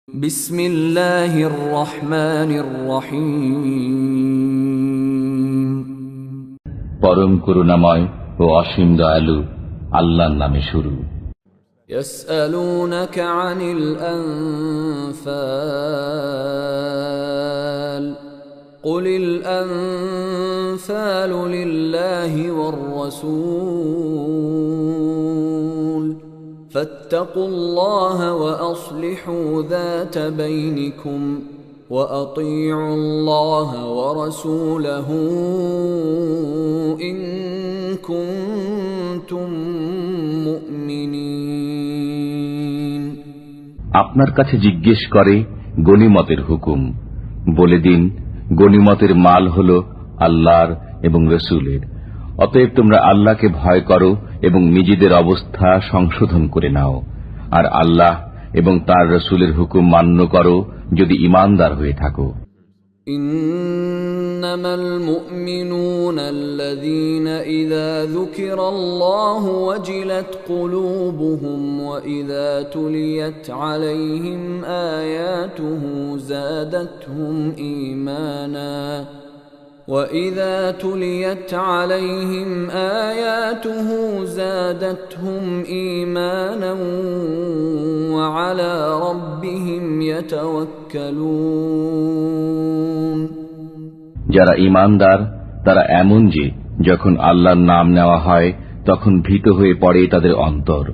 বিসমিল্লাহির রহমানির রহিম। পরম করুণাময় ও অসীম দয়ালু আল্লাহর নামে শুরু। ইয়াসআলুনাকা আনিল আনফাল কুলিল আনফালু লিল্লাহি ওয়ার রাসূল ফাত্তাকুল্লাহা ওয়া আসলিহু যাতা বাইনিকুম ওয়া আতিউল্লাহা ওয়া রাসূলাহু ইন কুনতুম মুমিনিন। আপনার কাছে জিজ্ঞেস করে গনিমতের হুকুম। বলে দিন, গনিমতের মাল হল আল্লাহর এবং রসুলের। অতএব তোমরা আল্লাহকে ভয় করো এবং নিজেদের অবস্থা সংশোধন করে নাও, আর আল্লাহ এবং তার রসুলের হুকুম মান্য করো যদি ঈমানদার হয়ে থাকো। ইন্নামাল মুমিনুনা আল্লাযীনা ইযা যুকিরাল্লাহু ওয়াজিলাত কুলুবুহুম ওয়া ইযা তুলিয়াত আলাইহিম আয়াতুহু যাদাতহুম ঈমানা وَإِذَا تُلِيَتْ عَلَيْهِمْ آيَاتُهُ زَادَتْهُمْ إِيمَانًا وَعَلَى رَبِّهِمْ يَتَوَكَّلُونَ। যারা ঈমানদার তারা এমন যে যখন আল্লাহর নাম নেওয়া হয় তখন ভীত হয়ে পড়ে তাদের অন্তর,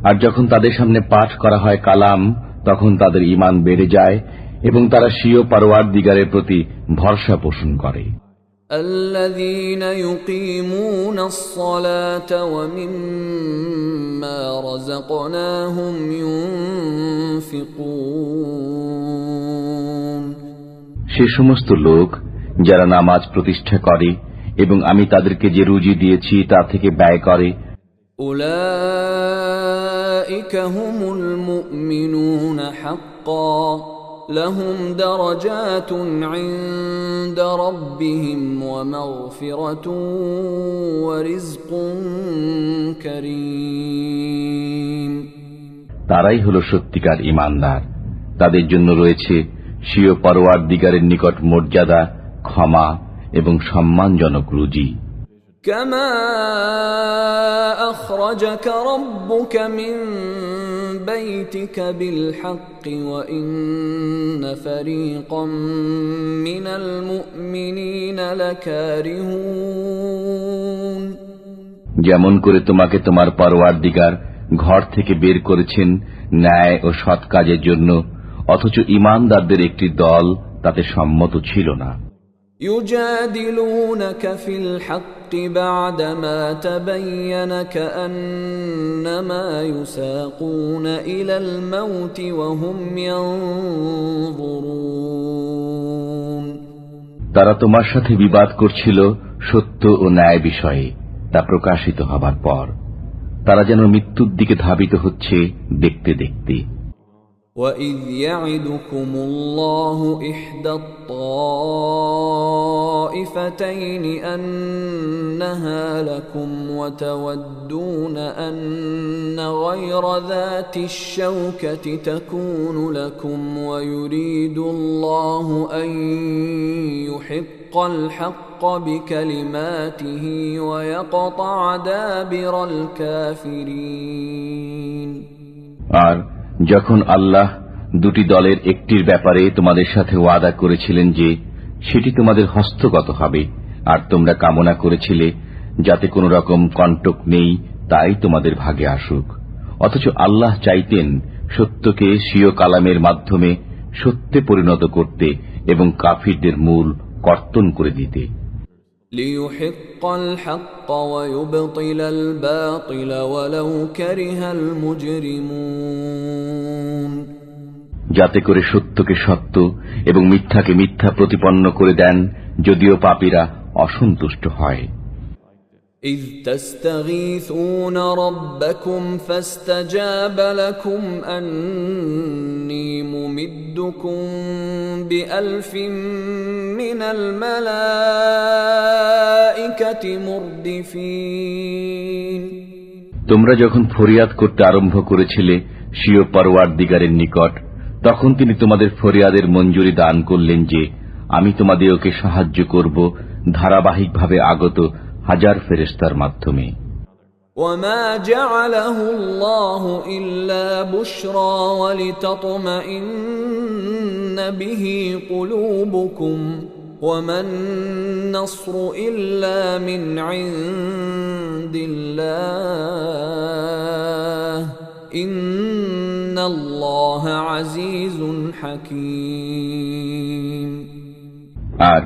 আর যখন তাদের সামনে পাঠ করা হয় কালাম তখন তাদের ঈমান বেড়ে যায় এবং তারা স্বীয় পরওয়ারদিগারের প্রতি ভরসা পোষণ করে। الذين يقيمون الصلاة ومما رزقناهم ينفقون। সে সমস্ত লোক যারা নামাজ প্রতিষ্ঠা করে এবং আমি তাদেরকে যে রুজি দিয়েছি তা থেকে ব্যয় করে। أولئك هم المؤمنون حقا لهم درجات عند ربهم ومغفرة ورزق كريم। তারাই হলো সত্যিকার ঈমানদার, তাদের জন্য রয়েছে স্বীয় পরওয়ারদিগারের নিকট মর্যাদা, ক্ষমা এবং সম্মানজনক রুজি। كما أخرجك ربك من بيتك بالحق وإن فريقا من المؤمنين لكارهون। যেমন করে তোমাকে তোমার পরওয়ারদিগার ঘর থেকে বের করেছেন ন্যায় ও সৎ কাজের জন্য, অথচ ঈমানদারদের একটি দল তাতে সম্মত ছিল না। يجادلونك في الحق بعدما تبين كأنما يساقون إلى الموت وهم ينظرون। তারা তোমার সাথে বিবাদ করছিল সত্য ও ন্যায় বিষয়ে, তা প্রকাশিত হবার পর তারা যেন মৃত্যুর দিকে ধাবিত হচ্ছে দেখতে দেখতে। وَإِذْ يَعِدُكُمُ اللَّهُ إِحْدَى الطَّائِفَتَيْنِ أَنَّهَا لَكُمْ وَتَوَدُّونَ أَنَّ غَيْرَ ذَاتِ الشَّوْكَةِ تَكُونُ لَكُمْ وَيُرِيدُ اللَّهُ أَن يُحِقَّ الْحَقَّ بِكَلِمَاتِهِ وَيَقْطَعَ دَابِرَ الْكَافِرِينَ। আর যখন আল্লাহ দুটি দলের একটির ব্যাপারে তোমাদের সাথে ওয়াদা করেছিলেন যে সেটি তোমাদের হস্তগত হবে, আর তোমরা কামনা করেছিলে যাতে কোনো রকম কণ্টক নেই তাই তোমাদের ভাগে আসুক, অথচ আল্লাহ চাইতেন সত্যকে স্বীয় কালামের মাধ্যমে সত্যে পরিণত করতে এবং কাফিরদের মূল কর্তন করে দিতে। ليحق الحق ويبطل الباطل ولو كره المجرمون। যাতে করে সত্যকে সত্য এবং মিথ্যাকে মিথ্যা প্রতিপন্ন করে দেন, যদিও পাপীরা অসন্তুষ্ট হয়। إذ تستغيثون ربكم فاستجاب لكم أني ممدكم بألف من الملائكة مردفين। তোমরা যখন ফরিয়াদ করতে আরম্ভ করেছিলে স্বীয় পরওয়ারদিগারের নিকট, তখন তিনি তোমাদের ফরিয়াদের মঞ্জুরি দান করলেন যে আমি তোমাদেরকে সাহায্য করব ধারাবাহিকভাবে আগত হাজার ফেরেশতার মাধ্যমে। وما جعله الله إلا بشرى ولتطمئن به قلوبكم وما النصر إلا من عند الله إن الله عزيز حكيم। আর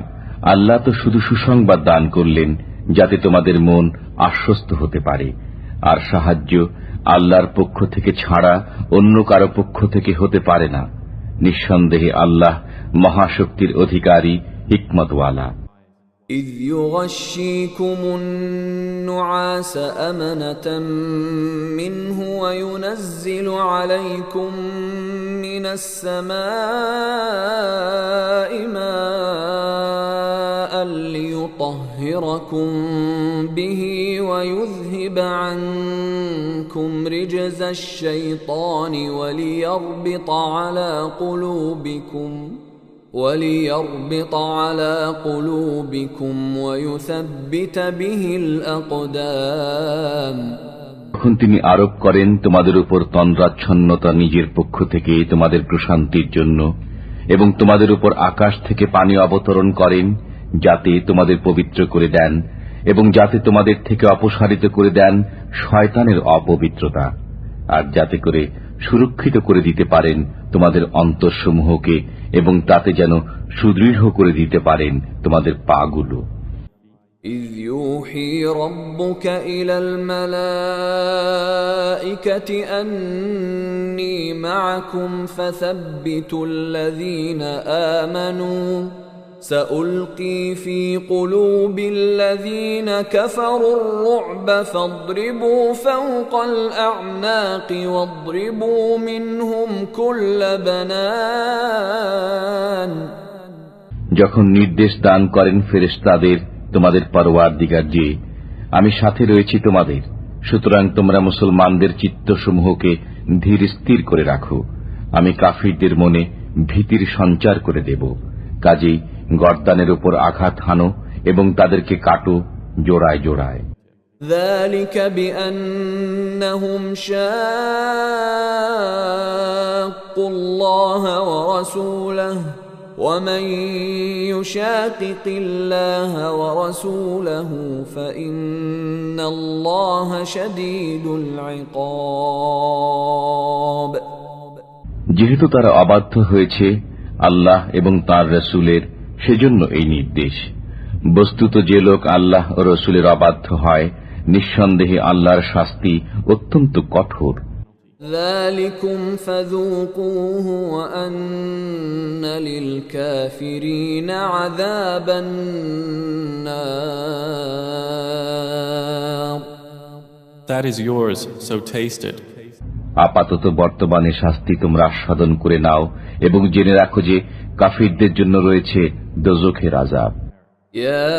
আল্লাহ তো শুধু সুসংবাদ দান করলেন যাতে তোমাদের মন আশ্বস্ত হতে পারে, আর সাহায্য আল্লাহর পক্ষ থেকে ছাড়া অন্য কারো পক্ষ থেকে হতে পারে না। নিঃসন্দেহে আল্লাহ মহাশক্তির অধিকারী, হিকমতওয়ালা। إذ يغشيكم النعاس أمنة منه وينزل عليكم من السماء ماء ليطهركم به ويذهب عنكم رجز الشيطان وليربط على قلوبكم ويثبت به الأقدام। তখন তিনি আরোপ করেন তোমাদের উপর তন্দ্রাচ্ছন্নতা নিজের পক্ষ থেকে তোমাদের প্রশান্তির জন্য, এবং তোমাদের উপর আকাশ থেকে পানি অবতরণ করেন যাতে তোমাদের পবিত্র করে দেন, এবং যাতে তোমাদের থেকে অপসারিত করে দেন শয়তানের অপবিত্রতা, আর যাতে করে সুরক্ষিত করে দিতে পারেন তোমাদের অন্তরসমূহকে, এবং তাতে যেন সুদৃঢ় করে দিতে পারেন তোমাদের পাগুলো। إذ يوحي ربك إلى الملائكة أني معكم فثبتوا الذين آمنوا سألقي في قلوب الذين كفروا الرعب فاضربوا فوق الأعناق واضربوا منهم كل بنان। যখন নির্দেশ দান করেন ফেরেশতাদের তোমাদের পরওয়ারদিগার যে আমি সাথে রয়েছি তোমাদের, সুতরাং তোমরা মুসলমানদের চিত্তসমূহকে ধীর স্থির করে রাখো, আমি কাফিরদের মনে ভীতির সঞ্চার করে দেব। কাজেই গর্দানের উপর আঘাত হানো এবং তাদেরকে কাটো জোড়ায় জোড়ায়। ذلك بأنهم شاقوا الله ورسوله ومن يشاقق الله ورسوله فإن الله شديد العقاب। যেহেতু তারা অবাধ্য হয়েছে আল্লাহ এবং তাঁর রসুলের, সেজন্য এই নির্দেশ। বস্তুত যে লোক আল্লাহ ও রসুলের অবাধ্য হয় নিঃসন্দেহে আল্লাহর শাস্তি অত্যন্ত কঠোর। ذلكم فذوقوه وأن للكافرين عذاب النار। That is yours, so taste it. আপাতত বর্তমানে শাস্তি তোমরা আস্বাদন করে নাও এবং জেনে রাখো যে কাফিরদের জন্য রয়েছে দোজখের আযাব। يا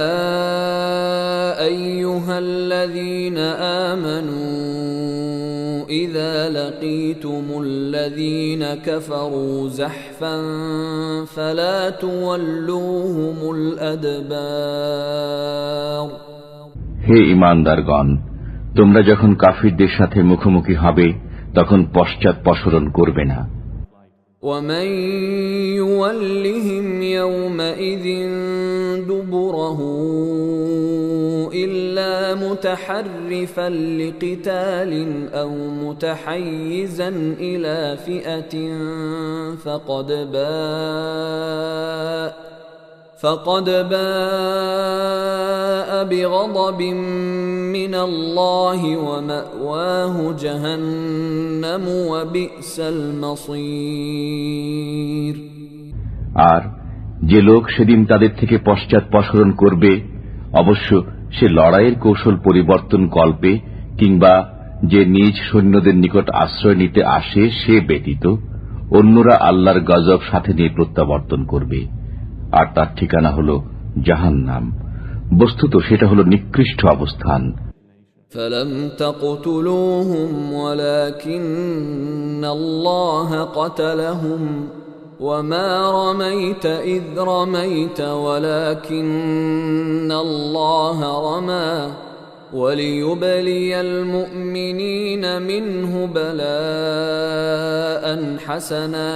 أيها الذين آمنوا إذا لقيتم الذين كفروا زحفا فلا تولوهم الأدبار। হে ঈমানদারগণ, তোমরা যখন কাফিরদের সাথে মুখোমুখি হবে তখন পশ্চাৎপসরণ করবে না। ومن يولهم يومئذ دبره إلا متحرفا لقتال أو متحيزا إلى فئة فقد باء بغضب من الله ومأواه جهنم وبئس المصير। আর যে লোক সেদিন তাদের থেকে পশ্চাৎপসরণ করবে, অবশ্য সে লড়াইয়ের কৌশল পরিবর্তন কল্পে কিংবা যে নিজ সৈন্যদের নিকট আশ্রয় নিতে আসে সে ব্যতীত অন্যরা আল্লাহর গজব সাথে নিয়ে প্রত্যাবর্তন করবে, আর তার ঠিকানা হল জাহান্নাম। বস্তুত সেটা হল নিকৃষ্ট অবস্থান। فلم تقتلوهم ولكن الله قتلهم وما رميت إذ رميت ولكن الله رمى وليبلي المؤمنين منه بلاء حسنا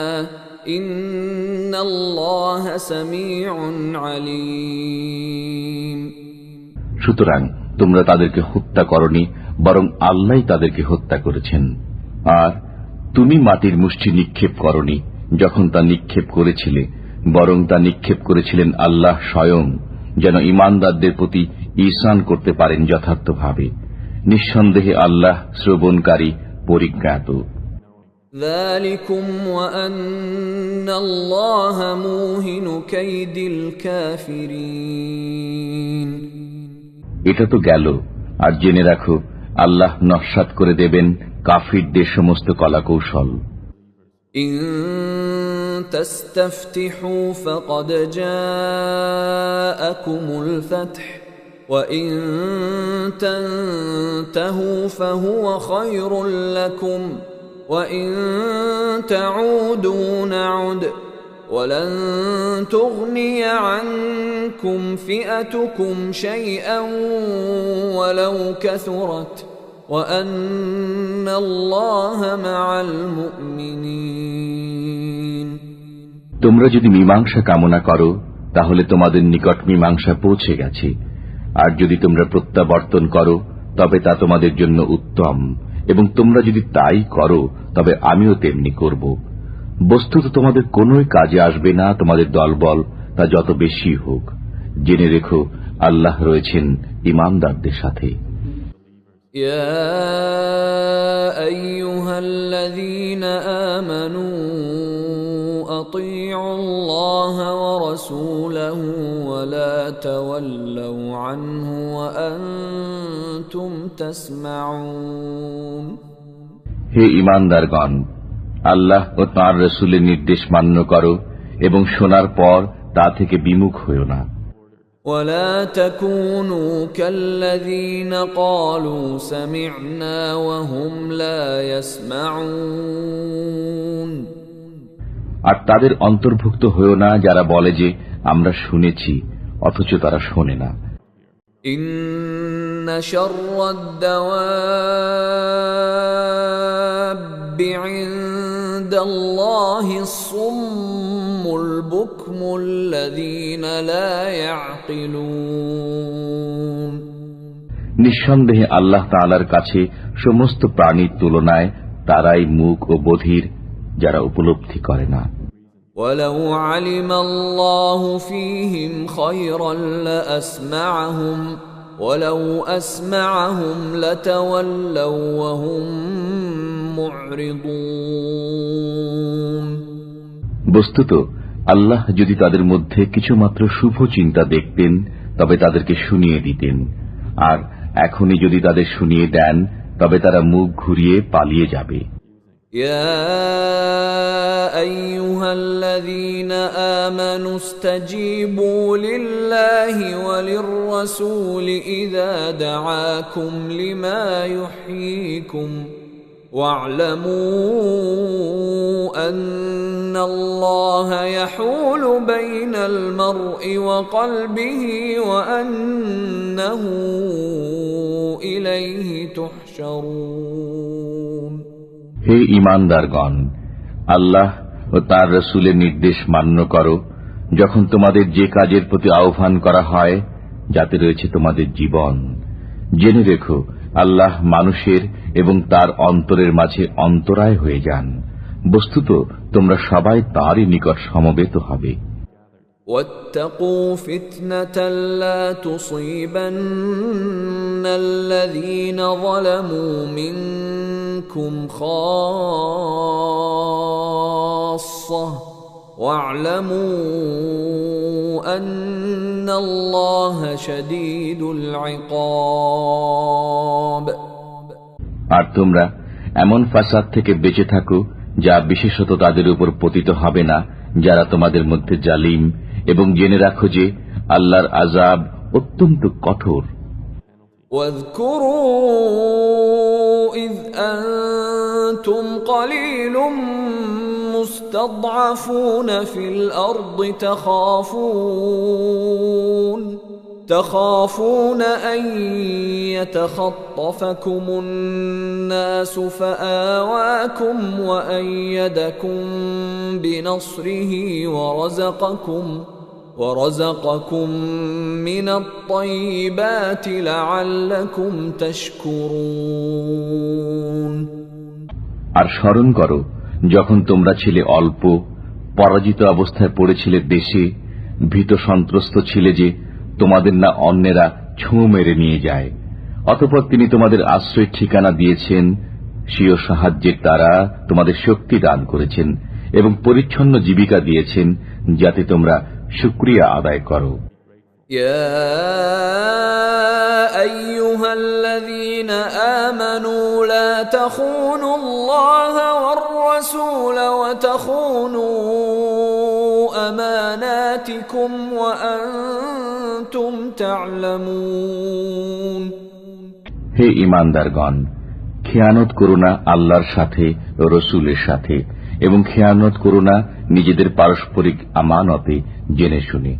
إن الله سميع عليم. সুতরাং তোমরা তাদেরকে হত্যা করনি, বরং আল্লাহই তাদেরকে হত্যা করেছেন। আর তুমি মাটির মুষ্টি নিক্ষেপ করনি যখন তা নিক্ষেপ করেছিলে, বরং তা নিক্ষেপ করেছিলেন আল্লাহ স্বয়ং, যেন ঈমানদারদের প্রতি ঈসান করতে পারেন যথার্থভাবে। নিঃসন্দেহে আল্লাহ শ্রবণকারী, পরিজ্ঞাত। ذلكم وأن الله موهن كيد الكافرين. এটা তো গেল, আর জেনে রাখো আল্লাহ নস্যাৎ করে দেবেন কাফিরদের সমস্ত কলাকৌশল। إن تستفتحوا فقد جاءكم الفتح وإن تنتهوا فهو خير لكم وإن تعودوا نعد ولن تغني عنكم فئتكم شيئا ولو كثرت وأن الله مع المؤمنين. তোমরা যদি মীমাংসা কামনা করো তাহলে তোমাদের নিকট মীমাংসা পৌঁছে গেছে, আর যদি তোমরা প্রত্যাবর্তন করো তবে তা তোমাদের জন্য উত্তম, এবং তোমরা যদি তাই করো তবে আমিও তেমনি করব। বস্তুত তোমাদের কোনোই কাজে আসবে না তোমাদের দলবল, তা যত বেশি হোক। জেনে রেখো আল্লাহ রয়েছেন ঈমানদারদের সাথে। يا أيها الذين آمنوا أطيعوا الله ورسوله ولا تولوا عنه وأنتم تسمعون. হে ঈমানদারগণ, আল্লাহ ও তাঁর রাসূলের নির্দেশ মান্য করো এবং শোনার পর তা থেকে বিমুখ হয়ো না। ولا تكونوا كالذين قالوا سمعنا وهم لا يسمعون. আর তাদের অন্তর্ভুক্ত হয়ো না যারা বলে যে আমরা শুনেছি অথচ তারা শোনে না। إن شر الدواب عند الله الصم البكم الذين لا يعقلون. নিঃসন্দেহে আল্লাহ তাআলার কাছে সমস্ত প্রাণীর তুলনায় তারাই মূক ও বধির, যারা উপলব্ধি করে না। ولو علم الله فيهم خيرا لأسمعهم ولو أسمعهم لتولوا وهم معرضون. বস্তুত আল্লাহ যদি তাদের মধ্যে কিছুমাত্র শুভ চিন্তা দেখতেন তবে তাদেরকে শুনিয়ে দিতেন, আর এখনই যদি তাদের শুনিয়ে দেন তবে তারা মুখ ঘুরিয়ে পালিয়ে যাবে। يا أيها الذين آمنوا استجيبوا لله وللرسول إذا دعاكم لما يحييكم واعلموا أن الله يحول بين المرء وقلبه وأنه إليه تحشرون. হে ঈমানদারগণ, আল্লাহ ও তাঁর রাসূলের নির্দেশ মান্য করো যখন তোমাদের যে কাজের প্রতি আহ্বান করা হয় যাতে রয়েছে তোমাদের জীবন। জেনে রেখো আল্লাহ মানুষের এবং তার অন্তরের মাঝে অন্তরায় হয়ে যান। বস্তুত তোমরা সবাই তাঁরই নিকট সমবেত হবে। واتقوا فتنة لا تصيبن الذين ظلموا منكم خاصة واعلموا أن الله شديد العقاب. আর তোমরা এমন ফাসাদ থেকে বেঁচে থাকো যা বিশেষত তাদের উপর পতিত হবে না যারা তোমাদের মধ্যে জালিম, এবং জেনে রাখো যে আল্লাহর আযাব অত্যন্ত কঠোর। واذكروا إذ وأنتم قليل مستضعفون في الأرض تخافون أن يتخطفكم الناس فآواكم وأيدكم بنصره ورزقكم من الطيبات لعلكم تشكرون আর স্মরণ করো যখন তোমরা ছিলে অল্প, পরাজিত অবস্থায় পড়েছিলে দেশে, ভীত সন্ত্রস্ত ছিলে যে তোমাদের না অন্যেরা ছোঁ মেরে নিয়ে যায়। অতঃপর তিনি তোমাদের আশ্রয় ঠিকানা দিয়েছেন, স্বীয় সাহায্যের দ্বারা তোমাদের শক্তি দান করেছেন এবং পরিচ্ছন্ন জীবিকা দিয়েছেন যাতে তোমরা শুকরিয়া আদায় করো। يا أيها الذين آمنوا لا تخونوا الله والرسول وتخونوا أماناتكم وأنتم تعلمون হে ঈমানদারগণ, খেয়ানত করো না আল্লাহর সাথে ও রাসূলের সাথে, এবং খেয়ানত করো না নিজেদের পারস্পরিক আমানতে জেনে শুনে।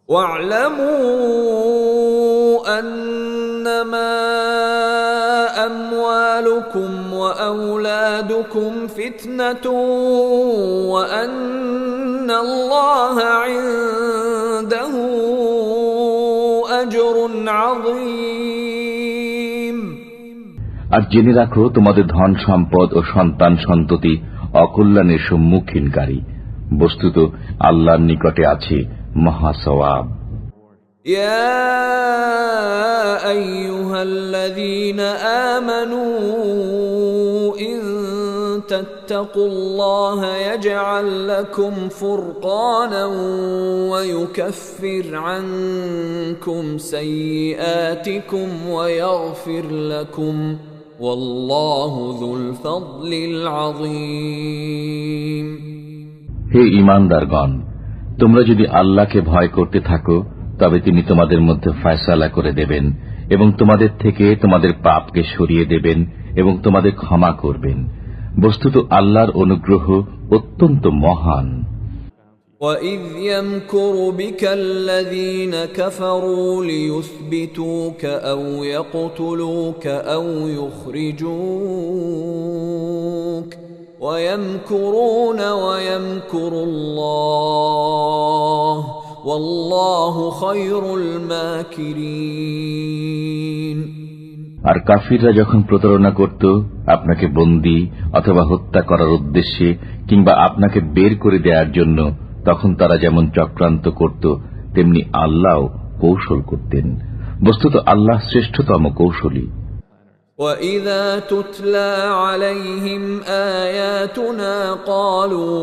واعلموا أنما أموالكم وأولادكم فتنة وأن الله عنده أجر عظيم আর জেনে রাখো তোমাদের ধন সম্পদ ও সন্তান সন্ততি অকল্যাণের সম্মুখীনকারী, বস্তুত আল্লাহর নিকটে আছে মহা সওয়াব। يا أيها الذين آمنوا إن تتقوا الله يجعل لكم فرقانا ويكفر عنكم سيئاتكم ويغفر لكم والله ذو الفضل العظيم হে ঈমানদারগণ, তোমরা যদি আল্লাহকে ভয় করতে থাকো তবে তিনি তোমাদের মধ্যে ফয়সালা করে দেবেন এবং তোমাদের থেকে তোমাদের পাপকে সরিয়ে দেবেন এবং তোমাদের ক্ষমা করবেন। বস্তুত আল্লাহর অনুগ্রহ অত্যন্ত মহান। وَإِذْ يَمْكُرُ بِكَ الَّذِينَ كَفَرُوا لِيُثْبِتُوكَ أَوْ يَقْتُلُوكَ أَوْ يُخْرِجُوكَ وَيَمْكُرُونَ وَيَمْكُرُ اللَّهُ وَاللَّهُ خَيْرُ الْمَاكِرِينَ আর কাফিররা যখন প্রতারণা করত আপনাকে বন্দী অথবা হত্যা করার উদ্দেশ্যে কিংবা আপনাকে বের করে দেওয়ার জন্য, তখন তারা যেমন চক্রান্ত করত তেমনি আল্লাহ কৌশল করতেন। বস্তুত আল্লাহ শ্রেষ্ঠতম কৌশলী। وَإِذَا تُتْلَى عَلَيْهِمْ آيَاتُنَا قالوا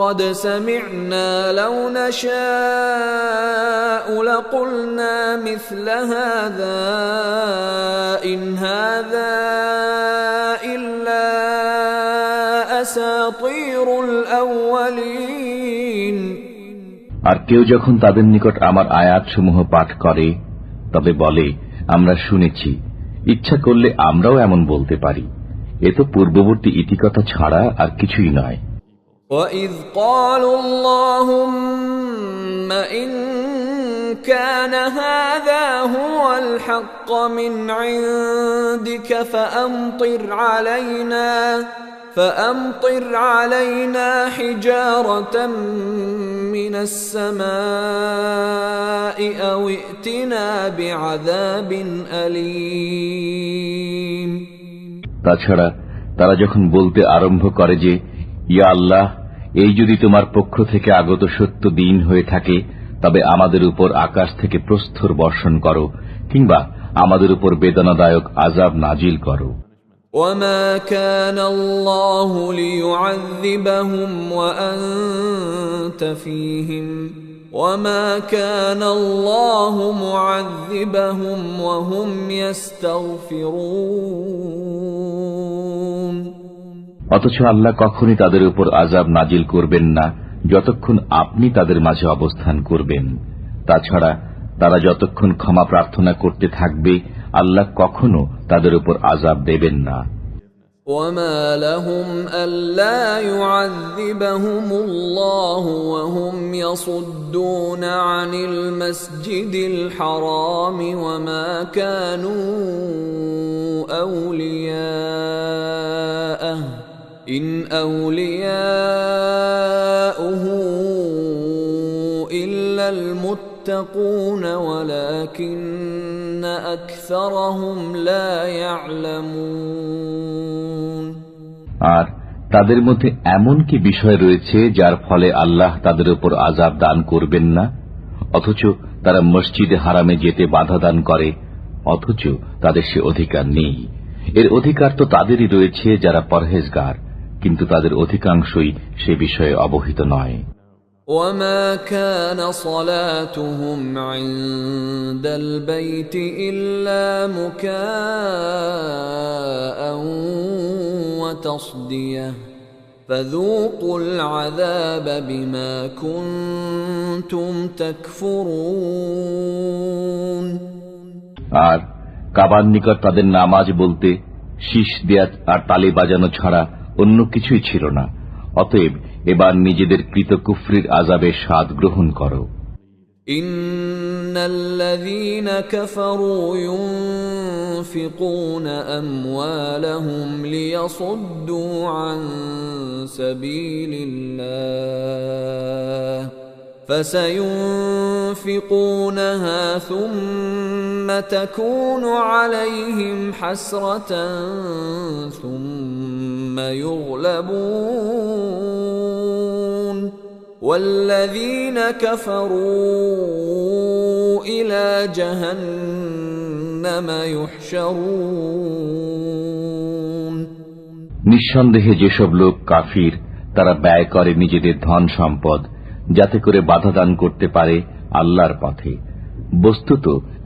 قد سمعنا لو نشاء لقلنا مثل هذا إن هذا إلا أساطير الأولين আর কেউ যখন তাদের নিকট আমার আয়াতসমূহ পাঠ করে তবে বলে, আমরা শুনেছি, ইচ্ছা করলে আমরাও এমন বলতে পারি, এ তো পূর্ববর্তী ইতিকথা ছাড়া আর কিছুই নয়। وَإِذْ قَالُوا اللَّهُمَّ إِن كَانَ هَذَا هُوَ الْحَقَّ مِنْ عِندِكَ فَأَمْطِرْ عَلَيْنَا حِجَارَةً مِنَ السَّمَاءِ أَوْ ائْتِنَا بِعَذَابٍ أَلِيمٍ তাছাড়া তারা যখন বলতে আরম্ভ করে যে, ইয়া আল্লাহ, এই যদি তোমার পক্ষ থেকে আগত সত্য দিন হয়ে থাকে তবে আমাদের উপর আকাশ থেকে প্রস্তর বর্ষণ করো কিংবা আমাদের উপর বেদনাদায়ক আযাব নাজিল করো। وَمَا كَانَ اللَّهُ لِيُعَذِّبَهُمْ وَأَنْتَ فِيهِمْ وَمَا كَانَ اللَّهُ مُعَذِّبَهُمْ وَهُمْ يَسْتَغْفِرُونَ অথচ আল্লাহ কখনই তাদের উপর আযাব নাজিল করবেন না যতক্ষণ আপনি তাদের মাঝে অবস্থান করবেন। তাছাড়া তারা যতক্ষণ ক্ষমা প্রার্থনা করতে থাকবে আল্লাহ কখনো তাদের উপর আযাব দেবেন না। وما لهم ألا يعذبهم الله وهم يصدون عن المسجد الحرام وما كانوا أولياءه إن أولياؤه إلا المتقون ولكن أكثرهم لا يعلمون আর তাদের মধ্যে এমন কি বিষয় রয়েছে যার ফলে আল্লাহ তাদের উপর আযাব দান করবেন না, অথচ তারা মসজিদে হারামে যেতে বাধা দান করে, অথচ তাদের সে অধিকার নেই। এর অধিকার তো তাদেরই রয়েছে যারা পরহেজগার, কিন্তু তাদের অধিকাংশই সে বিষয়ে অবহিত নয়। وما كان صلاتهم عند البيت إلا مكاء وتصدية فذوقوا العذاب بما كنتم تكفرون আর কাবার নিকট তাদের নামাজ বলতে শীষ দেয়া আর তালি বাজানো ছাড়া অন্য কিছুই ছিল না। অতএব এবার নিজেদের কৃত কুফরির আযাবের স্বাদ গ্রহণ করো। ইন্নাল্লাযীনা কাফারু ইউনফিকুনা আমওয়ালাহুম লিয়াসুদ্দু আন সাবিলিল্লাহ فسينفقونها ثم تكون عليهم حسرة ثم يغلبون والذين كفروا إلى جهنم يحشرون নিঃসন্দেহে যেসব লোক কাফির তারা ব্যয় করে নিজেদের ধন সম্পদ যাতে করে বাধা দান করতে পারে আল্লাহর পথে। বস্তুত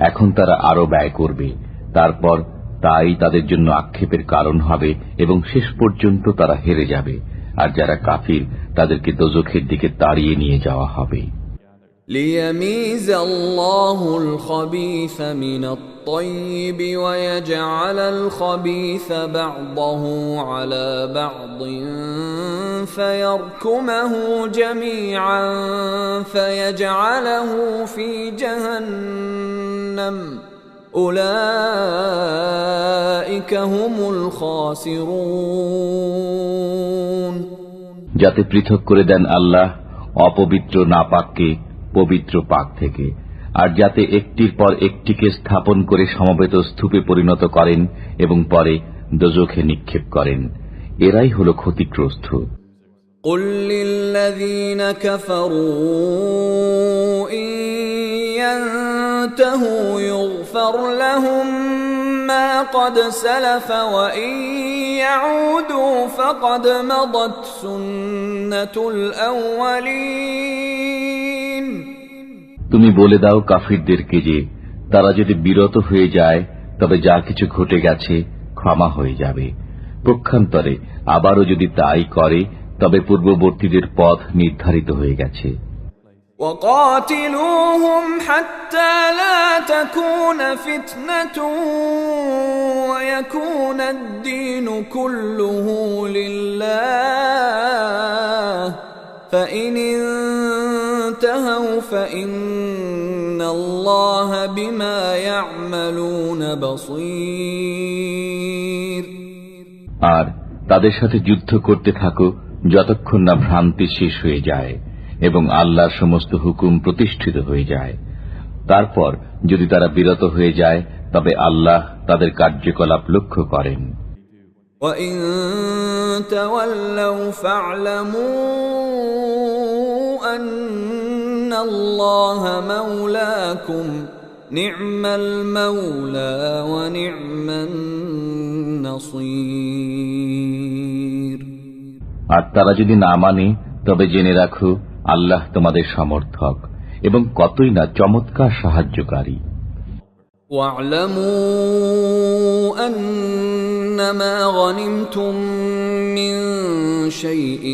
এখন তারা আরো ব্যয় করবে, তারপর তাই তাদের জন্য আক্ষেপের কারণ হবে এবং শেষ পর্যন্ত তারা হেরে যাবে। আর যারা কাফির তাদেরকে দোজখের দিকে তাড়িয়ে নিয়ে যাওয়া হবে। ليميز الله الخبيث من الطيب ويجعل الخبيث بعضه على بعض فيركمه جميعا فيجعله في جهنم أولئك هم الخاسرون যাতে পৃথক করে দেন আল্লাহ অপবিত্র নাপাককে পবিত্র পাক থেকে, আর যাতে একটির পর একটিকে স্থাপন করে সমবেত স্তূপে পরিণত করেন এবং পরে দোজখে নিক্ষেপ করেন, এরাই হল ক্ষতিগ্রস্ত। قل للذين كفروا إن ينتهوا يغفر لهم ما قد سلف وإن يعودوا فقد مضت سنة الأولين তুমি বলে দাও কাফিরদেরকে যে তারা যদি বিরত হয়ে যায় তবে যা কিছু ঘটে গেছে ক্ষমা হয়ে যাবে, পক্ষান্তরে আবারও যদি তাই করে তবে পূর্ববর্তীদের পথ নির্ধারিত হয়ে গেছে। وقاتلوهم حتى لا تكون فتنة ويكون الدين كله لله فإن انتهوا فإن الله بما يعملون بصير আর তাদের সাথে যুদ্ধ করতে থাকো যতক্ষণ না ভ্রান্তি শেষ হয়ে যায় এবং আল্লাহর সমস্ত হুকুম প্রতিষ্ঠিত হয়ে যায়। তারপর যদি তারা বিরত হয়ে যায় তবে আল্লাহ তাদের কার্যকলাপ লক্ষ্য করেন। وَإِن تَوَلَّوْا فَاعْلَمُوا أَنَّ اللَّهَ مَوْلَاكُمْ نِعْمَ الْمَوْلَى وَنِعْمَ النَّصِيرُ আর তারা যদি না মানে তবে জেনে রাখো আল্লাহ তোমাদের সমর্থক এবং কতই না চমৎকার সাহায্যকারী। وَاعْلَمُوا أَنَّمَا غَنِمْتُم مِّن شَيْءٍ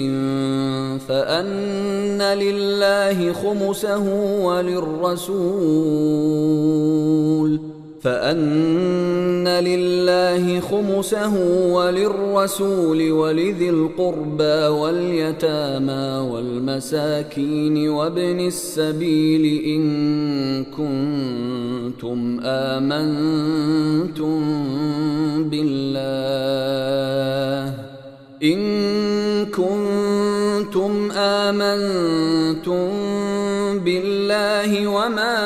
فَأَنَّ لِلَّهِ خُمُسَهُ وَلِلرَّسُولِ فأن لله خمسه وللرسول ولذي القربى واليتامى والمساكين وابن السبيل إن كنتم آمنتم بالله وما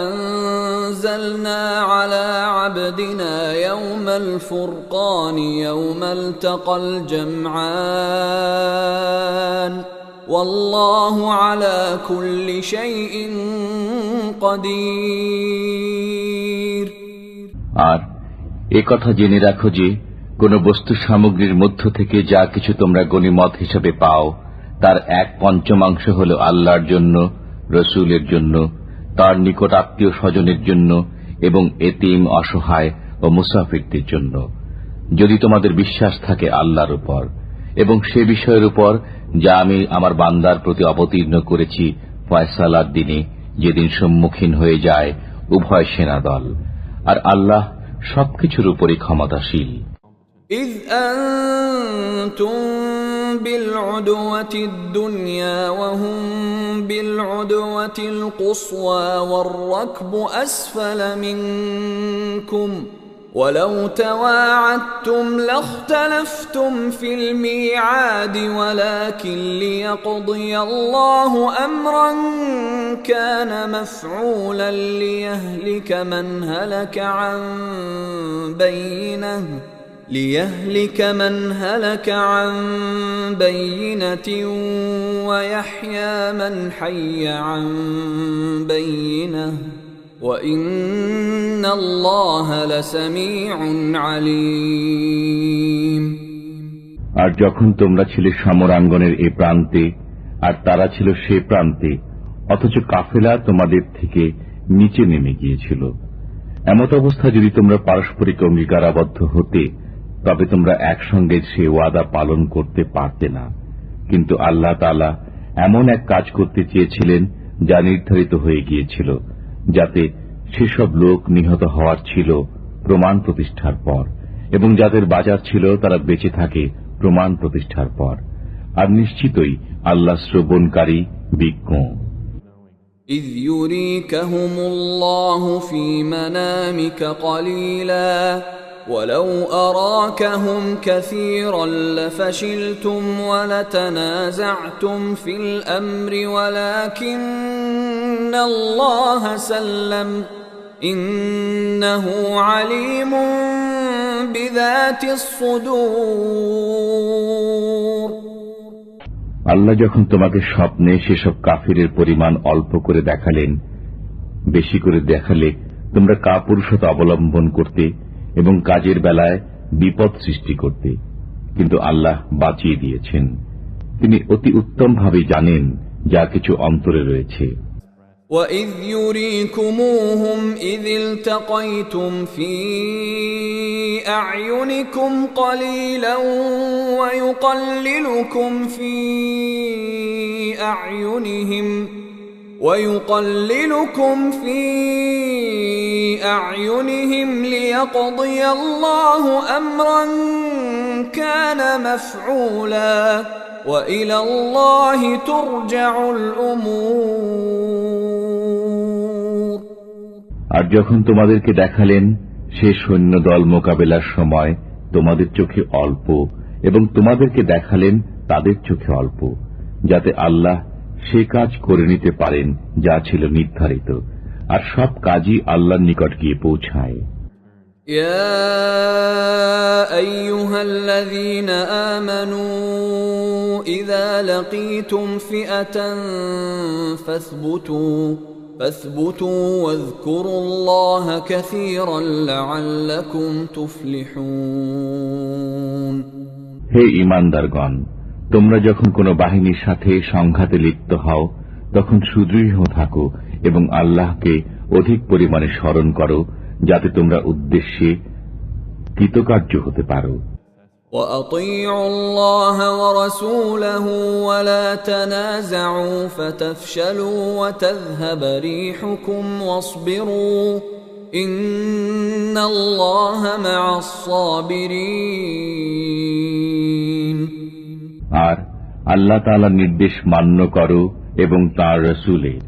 أنزلنا على عبدنا يوم الفرقان يوم التقى الجمعان والله على كل شيء قدير। আর একথা জেনে রাখো যে কোন বস্তু সামগ্রীর মধ্য থেকে যা কিছু তোমরা গনিমত হিসেবে পাও তার 1/5 হল আল্লাহর জন্য, রসুলের জন্য, তার নিকট আত্মীয় স্বজনের জন্য এবং এতিম, অসহায় ও মুসাফিরদের জন্য, যদি তোমাদের বিশ্বাস থাকে আল্লাহর উপর এবং সে বিষয়ের উপর যা আমি আমার বান্দার প্রতি অবতীর্ণ করেছি ফয়সালার দিনে, যেদিন সম্মুখীন হয়ে যায় উভয় সেনাদল। আর আল্লাহ সবকিছুর উপরই ক্ষমতাশীল। إذ أنتم بالعدوة الدنيا وهم بالعدوة القصوى والركب أسفل منكم ولو تواعدتم لاختلفتم في الميعاد ولكن ليقضي الله أمرا كان مفعولا ليهلك من هلك عن بينة ويحيى من حي عن بينة وإن الله لسميع عليم। আর যখন তোমরা ছিলে সমরাঙ্গনের এ প্রান্তে আর তারা ছিল সে প্রান্তে, অথচ কাফেলা তোমাদের থেকে নিচে নেমে গিয়েছিল, এমত অবস্থা যদি তোমরা পারস্পরিক অঙ্গীকারাবদ্ধ হতে তবে তোমরা একসঙ্গে সে ওয়াদা পালন করতে পারতে না। কিন্তু আল্লাহ তাআলা এমন এক কাজ করতে চেয়েছিলেন যা নির্ধারিত হয়ে গিয়েছিল, যাতে সেসব লোক নিহত হওয়ার ছিল প্রমাণ প্রতিষ্ঠার পর, এবং যাদের বাজার ছিল তারা বেঁচে থাকে প্রমাণ প্রতিষ্ঠার পর। আর নিশ্চিতই আল্লাহ শ্রবণকারী, বিজ্ঞ। إذ يريكهم الله في منامك قليلا ولو أراكهم كثيرا لفشلتم ولتنازعتم في الأمر ولكن الله سلم إنه عليم بذات الصدور। আল্লাহ যখন তোমাকে স্বপ্নে সেসব কাফিরের পরিমাণ অল্প করে দেখালেন, বেশি করে দেখালে তোমরা কাপুরুষতা অবলম্বন করতে এবং কাজের বেলায় বিপদ সৃষ্টি করতে, কিন্তু আল্লাহ বাঁচিয়ে দিয়েছেন। তিনি অতি উত্তমভাবে জানেন যা কিছু অন্তরে রয়েছে। وَإِذْ يُرِيكُمُوهُمْ إِذِ الْتَقَيْتُمْ فِي أَعْيُنِكُمْ قَلِيلًا وَيُقَلِّلُكُمْ فِي أَعْيُنِهِمْ لِيَقْضِيَ اللَّهُ أَمْرًا كَانَ مَفْعُولًا وَإِلَى اللَّهِ تُرْجَعُ الْأُمُورُ। আর যখন তোমাদেরকে দেখালেন সে সৈন্যদল মোকাবেলার সময় তোমাদের চোখে অল্প, এবং তোমাদেরকে দেখালেন তাদের চোখে অল্প, যাতে আল্লাহ সে কাজ করে নিতে পারেন যা ছিল নির্ধারিত, আর সব কাজই আল্লাহর নিকট গিয়ে পৌঁছায়। ইয়া আইয়ুহাল্লাযীনা আমানু ইযা লাকীতুম ফিআতান ফাসবুতু ওয়াযকুরুল্লাহা কাসীরান লাআল্লাকুম তুফলিহুন। হে ঈমানদারগণ, তোমরা যখন কোন বাহিনীর সাথে সংঘাতে লিপ্ত হও তখন সুদৃঢ় থাকো এবং আল্লাহকে অধিক পরিমাণে স্মরণ করো, যাতে তোমরা উদ্দেশ্যে কৃতকার্য হতে পারো। وَأَطِيعُوا اللَّهَ وَرَسُولَهُ وَلَا تَنَازَعُوا فَتَفْشَلُوا وَتَذْهَبَ رِيحُكُمْ وَاصْبِرُوا إن الله مع الصابرين আর আল্লাহ তাআলার নির্দেশ মান্য করো এবং তাঁর রাসূলের।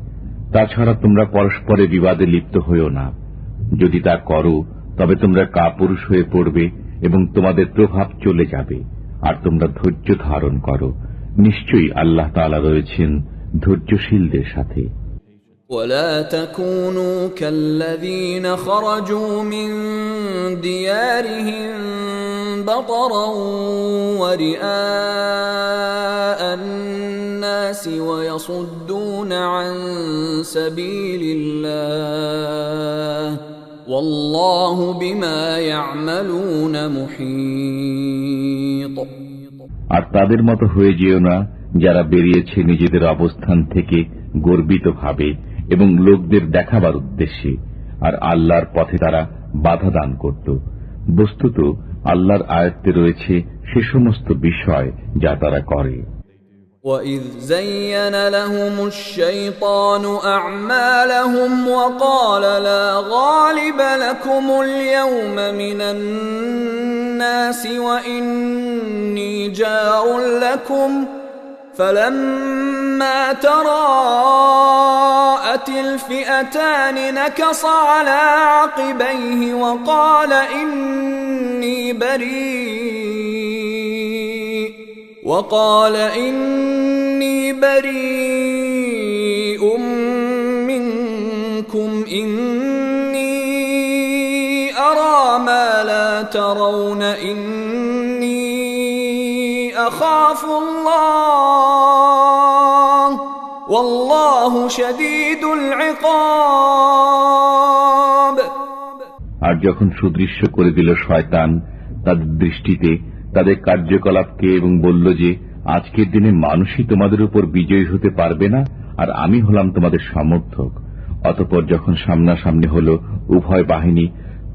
তাছাড়া তোমরা পরস্পরে বিবাদে লিপ্ত হইও না। যদি তা করো তবে তোমরা কাপুরুষ হয়ে পড়বে এবং তোমাদের প্রভাব চলে যাবে। আর তোমরা ধৈর্য ধারণ করো, নিশ্চয়ই আল্লাহ তাআলা রয়েছেন ধৈর্যশীলদের সাথে। ولا تكونوا كالذين خرجوا من ديارهم بطرا ورئاء الناس ويصدون عن سبيل الله والله بما يعملون محيط আর তাদের মতো হয়ে যেও না যারা বেরিয়েছে নিজেদের অবস্থান থেকে গর্বিত ভাবে এবং লোকদের দেখাবার উদ্দেশ্যে, আর আল্লাহর পথে তারা বাধা দান করত। বস্তুত আল্লাহর আয়ত্তে রয়েছে সে সমস্ত বিষয় যা তারা করে। وَإِذْ زَيَّنَ لَهُمُ الشَّيْطَانُ أَعْمَالَهُمْ وَقَالَ لَا غَالِبَ لَكُمُ الْيَوْمَ مِنَ النَّاسِ وَإِنِّي جَارٌ لَكُمْ فَلَمَّا تَرَاءَتِ الْفِئَتَانِ نَكَصَ عَلَى عَقِبَيْهِ وقال إني بريء منكم إني أرى ما لا ترون إني أخاف الله والله شديد العقاب আর যখন সুদৃশ্য করে দিল শয়তান তাদের দৃষ্টিতে তাদের কার্যকলাপকে এবং বলল যে আজকের দিনে মানুষই তোমাদের উপর বিজয়ী হতে পারবে না, আর আমি হলাম তোমাদের সমর্থক। অতঃপর যখন সামনাসামনি হল উভয় বাহিনী,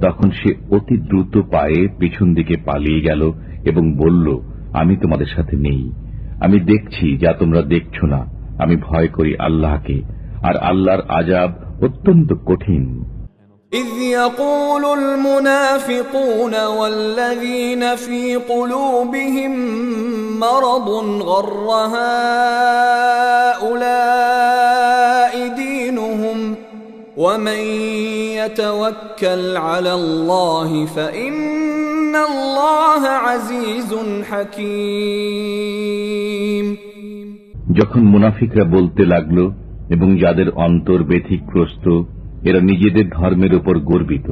তখন সে অতি দ্রুত পায়ে পিছন দিকে পালিয়ে গেল এবং বলল, আমি তোমাদের সাথে নেই। আমি দেখছি যা তোমরা দেখছো না। আমি ভয় করি আল্লাহকে, আর আল্লাহর আযাব অত্যন্ত কঠিন। إذ يقول المنافقون والذين في قلوبهم مرض غر هؤلاء دينهم ومن يتوكل على الله فإن الله عزيز حكيم যখন মুনাফিকরা বলতে লাগলো এবং যাদের অন্তর ব্যথিগ্রস্ত, এরা নিজেদের ধর্মের উপর গর্বিত।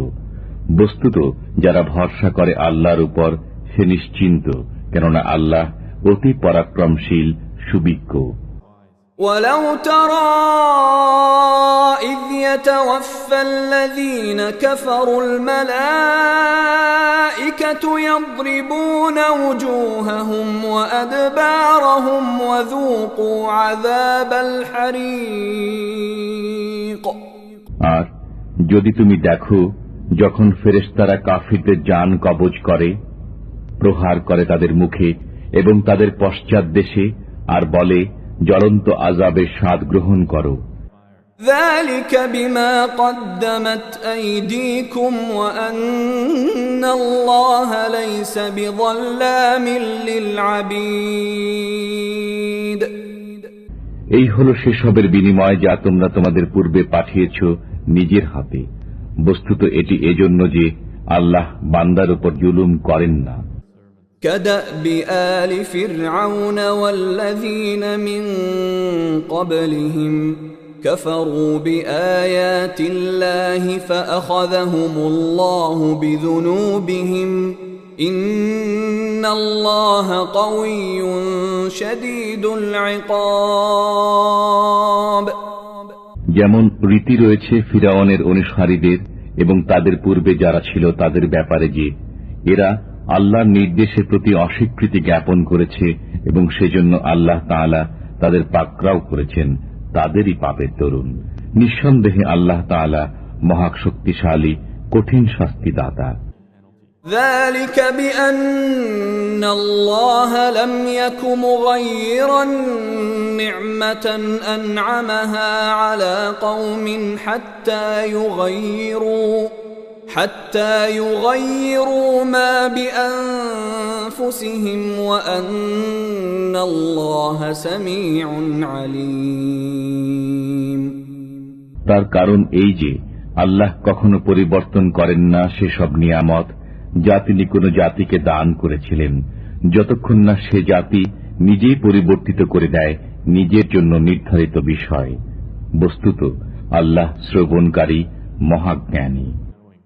বস্তুত যারা ভরসা করে আল্লাহর উপর সে নিশ্চিন্ত, কেননা আল্লাহ অতি পরাক্রমশীল, সুবিজ্ঞ। ولو ترى إذ يتوفى الذين كفروا الملائكة يضربون وجوههم وأدبارهم وذوقوا عذاب الحريق আর যদি তুমি দেখো যখন ফেরেশতারা কাফিরদের জান কবজ করে, প্রহার করে তাদের মুখে এবং তাদের পশ্চাৎ দেশে, আর বলে জ্বলন্ত আযাবের স্বাদ গ্রহণ করো। ذلك بما قدمت أيديكم وأن الله ليس بظلام للعبيد এই হলো সেসবের বিনিময় যা তোমরা তোমাদের পূর্বে পাঠিয়েছ নিজের হাতে। বস্তুত এটি এজন্য যে আল্লাহ বান্দার উপর জুলুম করেন না। كدأب آل فرعون والذين من قبلهم كفروا بآيات الله فأخذهم الله بذنوبهم إن الله قوي شديد العقاب যেমন রীতি রয়েছে ফিরাউনের অনুসারীদের এবং তাদের পূর্বে যারা ছিল তাদের ব্যাপারে যে এরা আল্লাহর নির্দেশের প্রতি অস্বীকৃতি জ্ঞাপন করেছে এবং সেজন্য আল্লাহ তাআলা তাদের পাকড়াও করেছেন তাদেরই পাপের দরুন। নিঃসন্দেহে আল্লাহ তাআলা মহাশক্তিশালী, কঠিন শাস্তিদাতা। ذلك بأن الله لم يك مغيرا نعمة أنعمها على قوم حتى حتى يغيروا ما بأنفسهم وأن الله سميع عليم তার কারণ এই যে আল্লাহ কখনো পরিবর্তন করেন না সেসব নিয়ামত যা তিনি কোন জাতিকে দান করেছিলেন, যতক্ষণ না সে জাতি নিজেই পরিবর্তিত করে দেয় নিজের জন্য নির্ধারিত বিষয়। বস্তুত আল্লাহ শ্রবণকারী, মহাজ্ঞানী।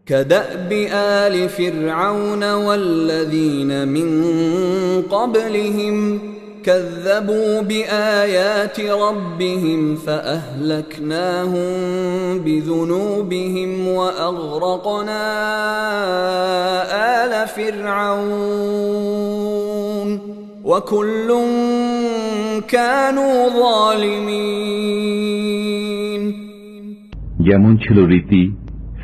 كدأب آل فرعون والذين من قبلهم كذبوا بآيات ربهم فأهلكناهم بذنوبهم وأغرقنا آل فرعون وكل كانوا ظالمين যেমন ছিল রীতি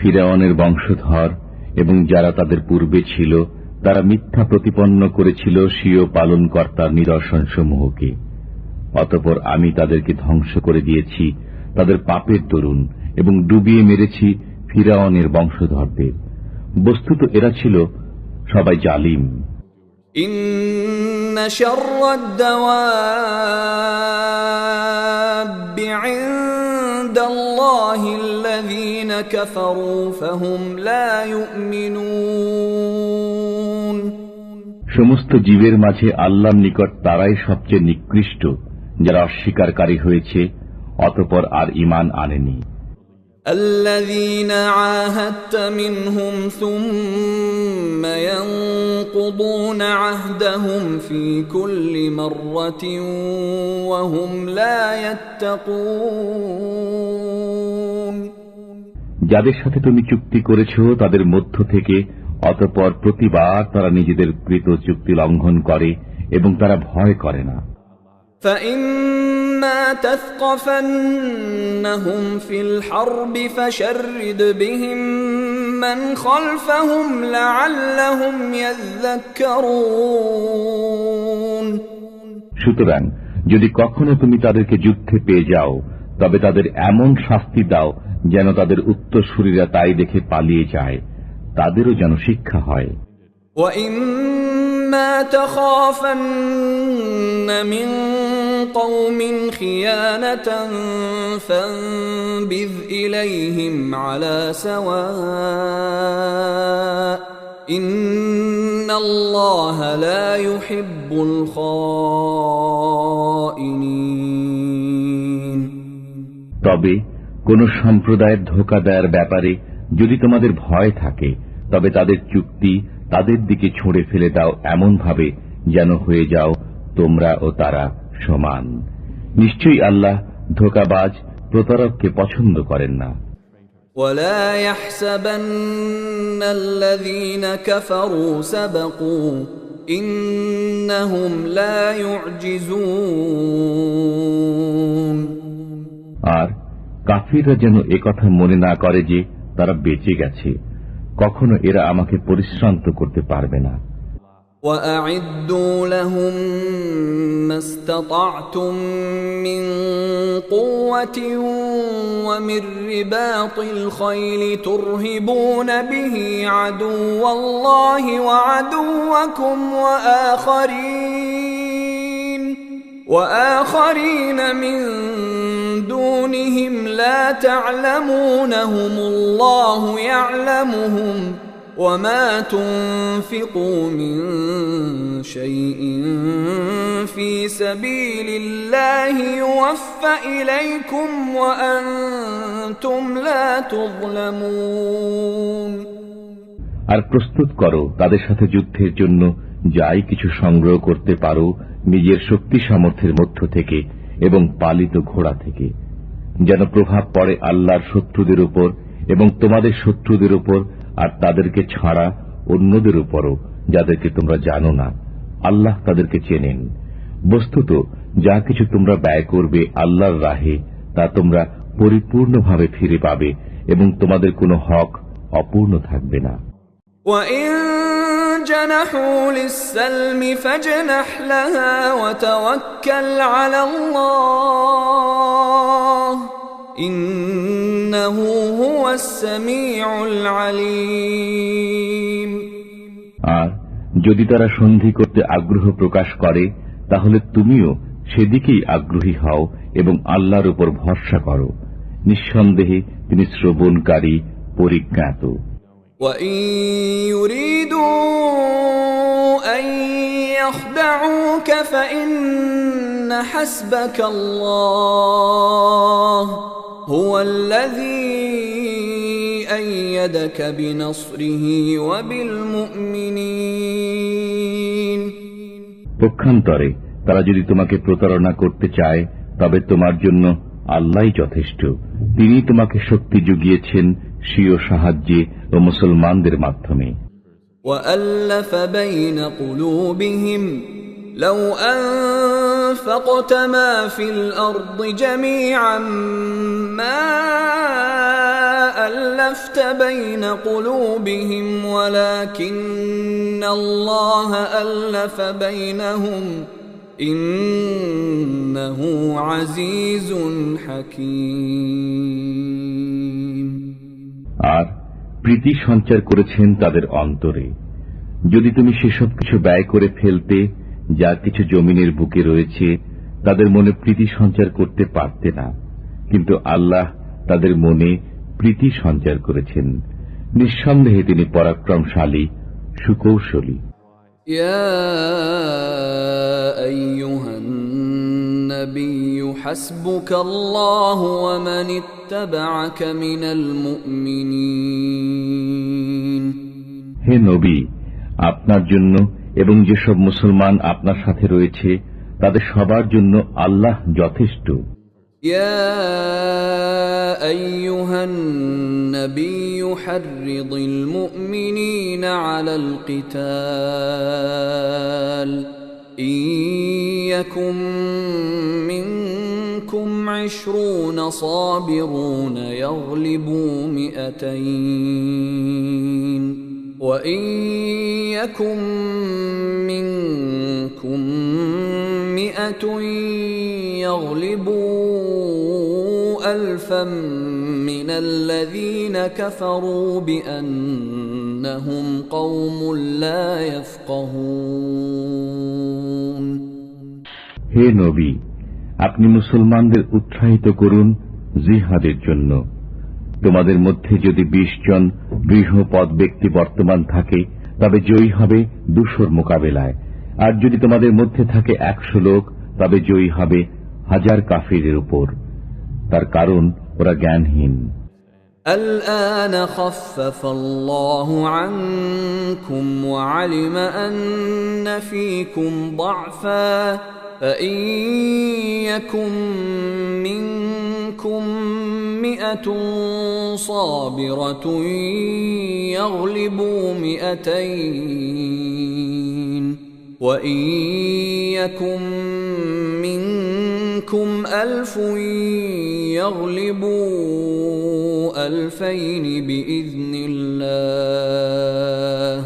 ফিরআউনের বংশধর এবং যারা তাদের পূর্বে ছিল, তারা মিথ্যা প্রতিপন্ন করেছিল স্বীয় পালনকর্তার নিদর্শনসমূহকে। অতঃপর আমি তাদেরকে ধ্বংস করে দিয়েছি তাদের পাপের দরুন এবং ডুবিয়ে মেরেছি ফিরআউনের বংশধরদের। বস্তুত এরা ছিল সবাই জালিম। ইন্না শাররাদ দাওয়াবি ইনদাল্লাহি আল্লাযীনা কাফারু ফাহুম লা ইউমিনুন। সমস্ত জীবের মাঝে আল্লাহর নিকট তারাই সবচেয়ে নিকৃষ্ট যারা অস্বীকারী হয়েছে অতঃপর আর ঈমান আনেনি। الذين عاهدت منهم ثم ينقضون عهدهم في كل مرة وهم لا يتقون যাদের সাথে তুমি চুক্তি করেছো তাদের মধ্য থেকে অতঃপর প্রতিবার তারা নিজেদের কৃত চুক্তি লঙ্ঘন করে এবং তারা ভয় করে না। فإما تثقفنهم في الحرب فشرد بهم من خلفهم لعلهم يذكرون সুতরাং যদি কখনো তুমি তাদেরকে যুদ্ধে পেয়ে যাও তবে তাদের এমন শাস্তি দাও যেন তাদের উত্তরসূরিরা তাই দেখে পালিয়ে যায়, তাদেরও যেন শিক্ষা হয়। وَإِمَّا تَخَافَنَّ مِنْ قَوْمٍ خِيَانَةً فَانبِذْ إِلَيْهِمْ عَلَى سَوَاءٍ إِنَّ اللَّهَ لَا يُحِبُّ الْخَائِنِينَ তবে কোন সম্প্রদায়ের ধোঁকা দেওয়ার ব্যাপারে যদি তোমাদের ভয় থাকে তবে তাদের চুক্তি তাদের দিকে ছুঁড়ে ফেলে দাও এমন ভাবে যেন হয়ে যাও তোমরা ও তারা সমান। নিশ্চয়ই আল্লাহ ধোঁকাবাজ প্রতারককে পছন্দ করেন না। وَلَا يَحْسَبَنَّ الَّذِينَ كَفَرُوا سَبَقُوا إِنَّهُمْ لَا يُعْجِزُونَ আর কাফিররা যেন একথা মনে না করে যে তারা বেঁচে গেছে, কখনো এরা আমাকে পরিশ্রান্ত করতে পারবে না। وَأَعِدُّوا لَهُم مَّا اسْتَطَعْتُم مِّن قُوَّةٍ وَمِن رِّبَاطِ الْخَيْلِ تُرْهِبُونَ بِهِ عَدُوَّ اللَّهِ وَعَدُوَّكُمْ وَآخَرِينَ مِن دُونِهِمْ لَا تَعْلَمُونَهُمُ اللَّهُ يَعْلَمُهُمْ وَمَا تُنفِقُوا مِن شَيْءٍ فِي سَبِيلِ اللَّهِ يُوَفَّ إِلَيْكُمْ وَأَنتُمْ لَا تُظْلَمُونَ আর প্রস্তুত করো তাদের সাথে যুদ্ধের জন্য যাই কিছু সংগ্রহ করতে পারো নিজের শক্তি সামর্থ্যের মধ্য থেকে এবং পালিত ঘোড়া থেকে, যেন প্রভাব পড়ে আল্লাহর শত্রুদের উপর এবং তোমাদের শত্রুদের উপর, আর তাদেরকে ছাড়া অন্যদের উপরও যাদেরকে তোমরা জানো না। আল্লাহ তাদেরকে চেনেন। বস্তুত যা কিছু তোমরা ব্যয় করবে আল্লাহর রাহে তা তোমরা পরিপূর্ণভাবে ফিরে পাবে এবং তোমাদের কোনো হক অপূর্ণ থাকবে না। وَإِن جَنَحُوا لِلسَّلْمِ فَاجْنَحْ لَهَا وَتَوَكَّلْ عَلَى اللَّهِ إِنَّ إنه هو السميع العليم. আর যদি তারা সন্ধি করতে আগ্রহ প্রকাশ করে তাহলে তুমিও সেদিকেই আগ্রহী হও এবং আল্লাহর উপর ভরসা করো। নিঃসন্দেহে তিনি শ্রবণকারী, পরিজ্ঞাত। وَإِن يُرِيدُوا أَن يَخْدَعُوكَ فَإِنَّ حَسْبَكَ اللَّهُ هُوَ الَّذِي أَيَّدَكَ بِنَصْرِهِ وَبِالْمُؤْمِنِينَ। পক্ষান্তরে তারা যদি তোমাকে প্রতারণা করতে চায় তবে তোমার জন্য আল্লাহই যথেষ্ট। তিনি তোমাকে শক্তি জুগিয়েছেন স্বীয় সাহায্যে ও মুসলমানদের মাধ্যমে। وَأَلَّفَ بَيْنَ قُلُوبِهِمْ لَوْ أَنفَقْتَ مَا فِي الْأَرْضِ جَمِيعًا مَا أَلَّفْتَ بَيْنَ قُلُوبِهِمْ وَلَكِنَّ اللَّهَ أَلَّفَ بَيْنَهُمْ إِنَّهُ عَزِيزٌ حَكِيمٌ। আর প্রীতি সঞ্চার করেছেন তাদের অন্তরে। যদি তুমি সেসব কিছু ব্যয় করে ফেলতে যা কিছু জমিনের বুকে রয়েছে, তাদের মনে প্রীতি সঞ্চার করতে পারতে না, কিন্তু আল্লাহ তাদের মনে প্রীতি সঞ্চার করেছেন। নিঃসন্দেহে তিনি পরাক্রমশালী, সুকৌশলী। ইয়া আইয়ুহান নাবিয়্যু হাসবুকাল্লাহু ওয়া মান ইত্তাবা'আকা মিনাল মুমিনিন। হে নবী, আপনার জন্য এবং যেসব মুসলমান আপনার সাথে রয়েছে তাদের সবার জন্য আল্লাহ যথেষ্ট। ইয়া আইয়ুহান নাবিয়্যু হাররিদিল মুমিনিনা আলাল কিতাল ইয়াকুম মিনকুম 20 সাবিরুন ইয়াগলিবু মিআতাইন وَإِن يَكُن مِّنكُم 100 يَغْلِبُوا أَلْفًا مِّنَ الَّذِينَ كَفَرُوا بِأَنَّهُمْ قَوْمٌ لَّا يَفْقَهُونَ। হে নবী, আপনি মুসলমানদের উৎসাহিত করুন জিহাদের জন্য। তোমাদের মধ্যে যদি 20 জন দৃঢ়পদ ব্যক্তি বর্তমান থাকে তবে জয়ী হবে 200 মোকাবেলায়, আর যদি তোমাদের মধ্যে থাকে 100 লোক তবে জয়ী হবে 1000 কাফিরের উপর। তার কারণ ওরা জ্ঞানহীন। الآن خفف الله عنكم وعلم أن فيكم ضعفا فإن يكن منكم 100 صابرة يغلبوا 200 وإن يكن منكم 1000 يغلبوا 2000 بإذن الله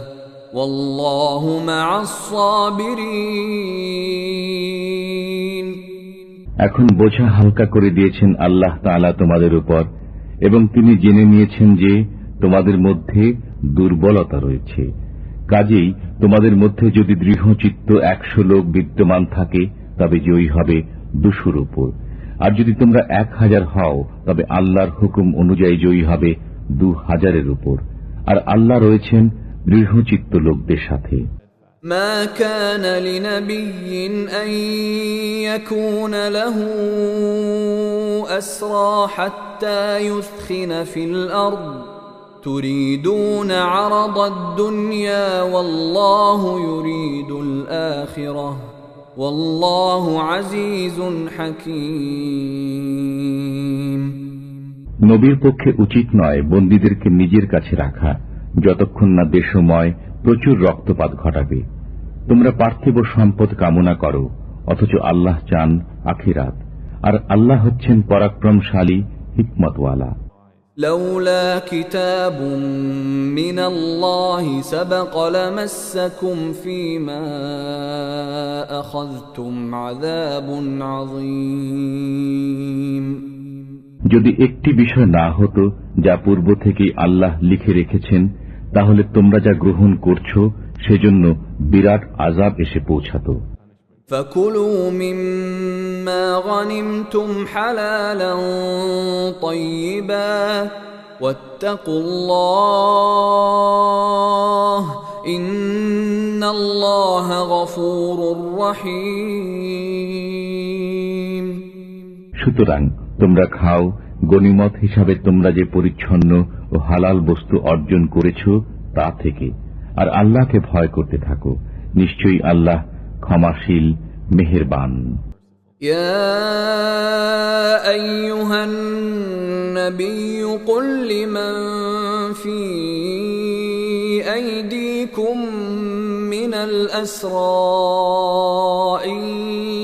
والله مع الصابرين। এখন বোঝা হালকা করে দিয়েছেন আল্লাহ তাআলা তোমাদের উপর, এবং তিনি জেনে নিয়েছেন যে তোমাদের মধ্যে দুর্বলতা রয়েছে। কাজেই তোমাদের মধ্যে যদি দৃঢ়চিত্ত 100 লোক বিদ্যমান থাকে তবে জয়ী হবে 200 উপর, আর যদি তোমরা 1000 হও তবে আল্লাহর হুকুম অনুযায়ী জয়ী হবে 2000 উপর, আর আল্লাহ রয়েছেন দৃঢ়চিত্ত লোকদের সাথে। ما كان لنبي أن يكون له أسرى حتى يثخن في الأرض تريدون عرض الدنيا والله يريد الآخرة والله عزيز حكيم। নবীর পক্ষে উচিত নয় বন্দীদেরকে নিজের কাছে রাখা যতক্ষণ না দেশময় প্রচুর রক্তপাত ঘটাবে। তোমরা পার্থিব সম্পদ কামনা করো, অথচ আল্লাহ চান আখিরাত, আর আল্লাহ হচ্ছেন পরাক্রমশালী, হিকমতওয়ালা। لولا كتاب من الله سبق لمسكم فيما أخذتم عذاب عظيم। যদি একটি বিষয় না হতো যা পূর্ব থেকেই আল্লাহ লিখে রেখেছেন, তাহলে তোমরা যা গ্রহণ করছো সেজন্য বিরাট আযাব এসে পৌঁছাত। فَكُلُوا مِمَّا غَنِمْتُمْ حَلَالًا طَيِّبًا وَاتَّقُوا اللَّهَ إِنَّ اللَّهَ غَفُورٌ رَّحِيمٌ। সুতরাং তোমরা খাও গনিমত হিসাবে তোমরা যে পরিচ্ছন্ন ও হালাল বস্তু অর্জন করেছ তা থেকে, আর আল্লাহকে ভয় করতে থাকো, নিশ্চয়ই আল্লাহ ক্ষমাশীল মেহেরবান। يا أيها النبي قل لمن في أيديكم من الأسرى إن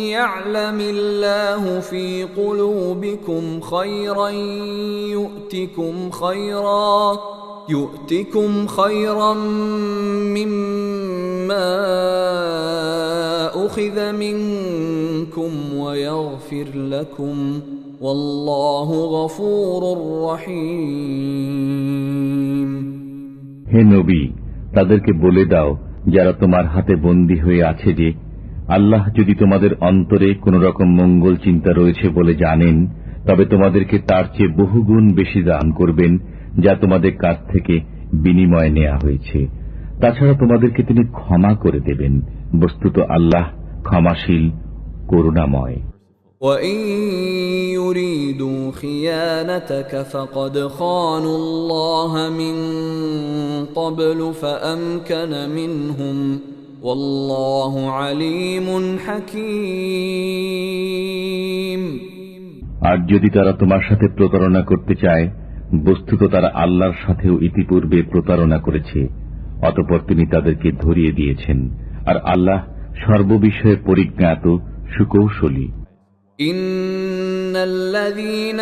يعلم الله في قلوبكم خيرا يؤتكم خيرا مما أخذ منكم ويغفر لكم والله غفور رحيم। হে নবী, তাদেরকে বলে দাও যারা তোমার হাতে বন্দী হয়ে আছে যে আল্লাহ যদি তোমাদের অন্তরে কোন রকম মঙ্গল চিন্তা রয়েছে বলে জানেন, তবে তোমাদেরকে তার চেয়ে বহুগুণ বেশি দান করবেন যা তোমাদের কাছ থেকে বিনিময়ে নেওয়া হয়েছে। তাছাড়া তোমাদেরকে তিনি ক্ষমা করে দেবেন, বস্তুত আল্লাহ ক্ষমাশীল করুণাময়। وَإِن يُرِيدُوا خِيَانَتَكَ فَقَدْ خَانُوا اللَّهَ مِن قَبْلُ فَأَمْكَنَ مِنْهُمْ وَاللَّهُ عَلِيمٌ حَكِيمٌ। আর যদি তারা তোমার সাথে প্রতারণা করতে চায়, বস্তুত তারা আল্লাহর সাথেও ইতিপূর্বে প্রতারণা করেছে, অতঃপর তিনি তাদেরকে ধরিয়ে দিয়েছেন, আর আল্লাহ সর্ববিষয়ে পরিজ্ঞাত সুকৌশলী। إن الذين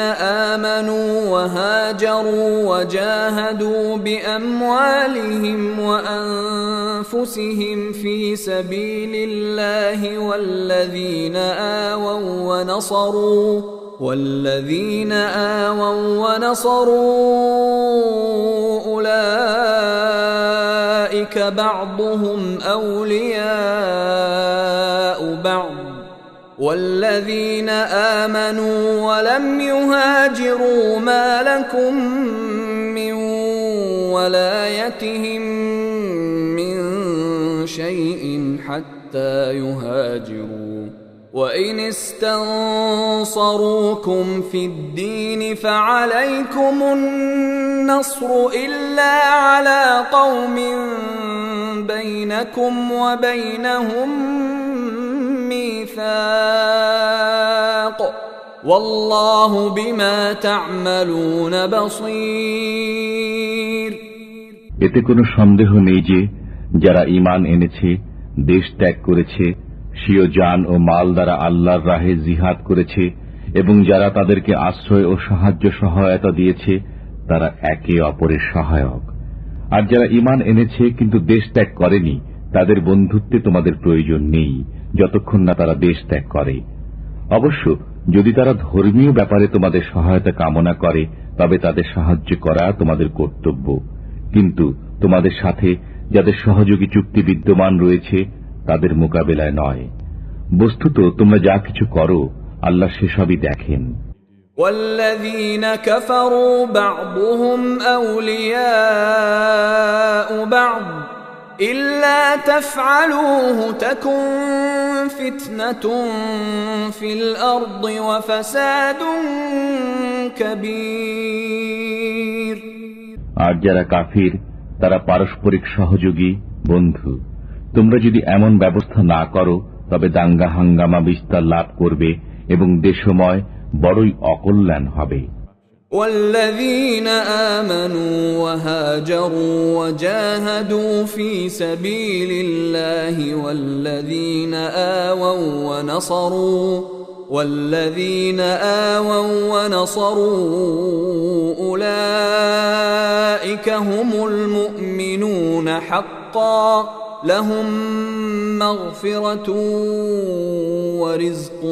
آمنوا وهاجروا وجاهدوا بأموالهم وأنفسهم في سبيل الله والذين آووا ونصروا أولئك بعضهم أولياء بعض والذين آمنوا ولم يهاجروا ما لكم من ولايتهم من شيء حتى يهاجروا وإن استنصروكم في الدين فعليكم النصر إلا على قوم بينكم وبينهم ميثاق والله بما تعملون بصير। এতে কোনো সন্দেহ নেই যে যারা ঈমান এনেছে, দেশ ত্যাগ করেছে, স্বীয় জান ও মাল দ্বারা আল্লাহর রাহে জিহাদ করেছে এবং যারা তাদেরকে আশ্রয় ও সাহায্য সহায়তা দিয়েছে, তারা একে অপরের সহায়ক। আর যারা ঈমান এনেছে কিন্তু দেশ ত্যাগ করেনি, তাদের বন্ধুত্বে তোমাদের প্রয়োজন নেই যতক্ষণ না তারা দেশ ত্যাগ করে। অবশ্য যদি তারা ধর্মীয় ব্যাপারে তোমাদের সহায়তা কামনা করে, তবে তাদের সাহায্য করা তোমাদের কর্তব্য, কিন্তু তোমাদের সাথে যাদের সহযোগী চুক্তি বিদ্যমান রয়েছে তাদের মোকাবেলায় নয়। বস্তুত তোমরা যা কিছু করো আল্লাহ সেসবই দেখেন। والذين كفروا بعضهم أولياء بعض إلا تفعلوه تكن فتنة في الأرض وفساد كبير। আর যারা কাফির তারা পারস্পরিক সহযোগী বন্ধু। তোমরা যদি এমন ব্যবস্থা না করো তবে দাঙ্গা হাঙ্গামা বিস্তার লাভ করবে এবং দেশময় বড়ই অকল্যাণ হবে। والذين آمنوا وهاجروا وجاهدوا في سبيل الله والذين آووا ونصروا أولئك هم المؤمنون حقا لهم مغفرة ورزق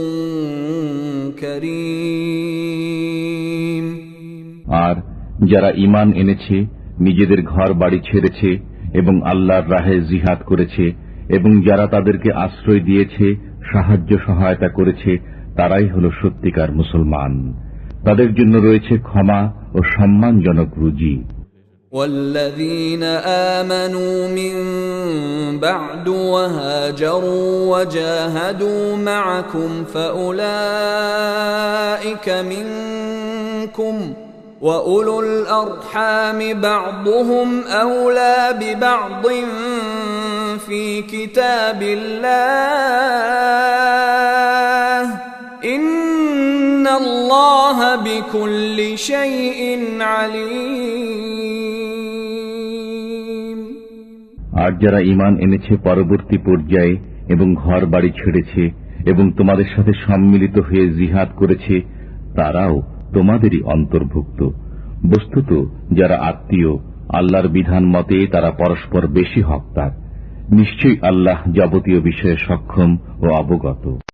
كريم। আর যারা ঈমান এনেছে, নিজেদের ঘর বাড়ি ছেড়েছে এবং আল্লাহর রাহে জিহাদ করেছে এবং যারা তাদেরকে আশ্রয় দিয়েছে, সাহায্য সহায়তা করেছে, তারাই হল সত্যিকার মুসলমান। তাদের জন্য রয়েছে ক্ষমা ও সম্মানজনক রুজি। والذين آمنوا من بعد وهاجروا وجاهدوا معكم فأولئك منكم وأولو الأرحام بعضهم أولى ببعض في كتاب الله إن الله بكل شيء عليم। আর যারা ঈমান এনেছে পরবর্তী পর্যায়ে এবং ঘর বাড়ি ছেড়েছে এবং তোমাদের সাথে সম্মিলিত হয়ে জিহাদ করেছে, তারাও তোমাদেরই অন্তর্ভুক্ত। বস্তুত যারা আত্মীয়, আল্লাহর বিধান মতে তারা পরস্পর বেশি হকদার। নিশ্চয়ই আল্লাহ যাবতীয় বিষয়ে সক্ষম ও অবগত।